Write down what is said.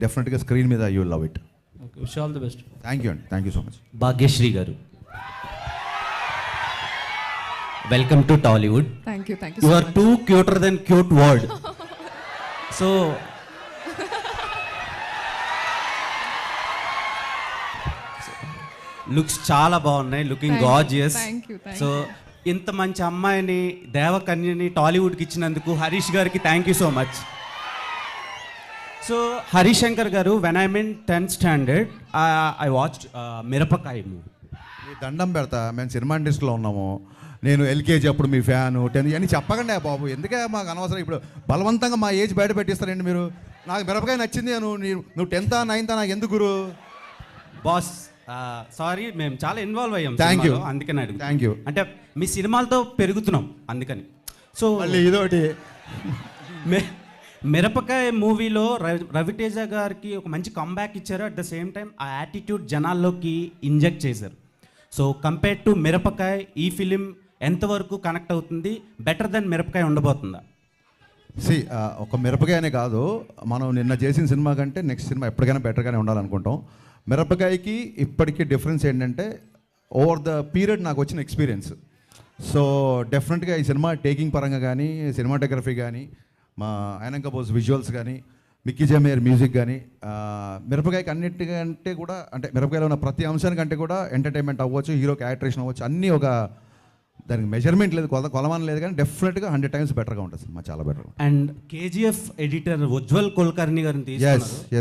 డెఫినెట్గా స్క్రీన్ మీద you love it. Okay, wish all the best. Thank you అండి, thank you so much. Bhagyashree garu, welcome to Tollywood. Thank you you are too cuter than cute word. So looks చాలా బాగున్నాయి, looking gorgeous. So ఇంత మంచి అమ్మాయిని, దేవకన్యని టాలీవుడ్కి ఇచ్చినందుకు హరీష్ గారికి thank you so much. So Harish Shankar garu, when I mean 10th standard I watched Mirapakaya movie. మీ దండం పెడతా, మేము సినిమా ఇండస్ట్రీలో ఉన్నాము. నేను ఎల్కేజీ అప్పుడు మీ ఫ్యాను 10 అని చెప్పకండి బాబు, ఎందుకే మాకు అనవసరం. ఇప్పుడు బలవంతంగా మా ఏజ్ బయట పెట్టిస్తారండి మీరు. నాకు మిరపకాయ నచ్చింది, నువ్వు 10th 9th నాకు ఎందుకు గురు? బాస్ సారీ, మేము చాలా ఇన్వాల్వ్ అయ్యాం. థ్యాంక్ యూ, అందుకని అడుగు. Thank you. అంటే మీ సినిమాలతో పెరుగుతున్నాం అందుకని. సో మళ్ళీ ఇదొకటి. మిరపకాయ మూవీలో రవితేజ గారికి ఒక మంచి కంబ్యాక్ ఇచ్చారు. అట్ ద సేమ్ టైం ఆ యాటిట్యూడ్ జనాల్లోకి ఇంజెక్ట్ చేశారు. సో కంపేర్ టు మిరపకాయ, ఈ ఫిలిం ఎంతవరకు కనెక్ట్ అవుతుంది? బెటర్ దెన్ మిరపకాయ ఉండబోతుందా? ఒక మిరపకాయనే కాదు, మనం నిన్న చేసిన సినిమా కంటే నెక్స్ట్ సినిమా ఎప్పటికైనా బెటర్గానే ఉండాలనుకుంటాం. మిరపకాయకి ఇప్పటికీ డిఫరెన్స్ ఏంటంటే ఓవర్ ద పీరియడ్ నాకు వచ్చిన ఎక్స్పీరియన్స్. సో డెఫినెట్గా ఈ సినిమా టేకింగ్ పరంగా కానీ, సినిమాటోగ్రఫీ కానీ, మా ఆయనంక బోస్ విజువల్స్ కానీ, మిక్కీ జమేర్ మ్యూజిక్ కానీ, మిరపకాయకి అన్నిటికంటే కూడా, అంటే మిరపకాయలో ఉన్న ప్రతి అంశానికంటే కూడా ఎంటర్టైన్మెంట్ అవ్వచ్చు, హీరోకి యాక్ట్రేషన్ అవ్వచ్చు, అన్నీ ఒక దానికి మెజర్మెంట్ లేదు, కొలమానం లేదు, కానీ డెఫినెట్గా 100 times బెటర్గా ఉంటుంది సినిమా, చాలా better. And KGF editor Ujjwal Kulkarni గారిని Yes, yes. తీసుకున్నారు.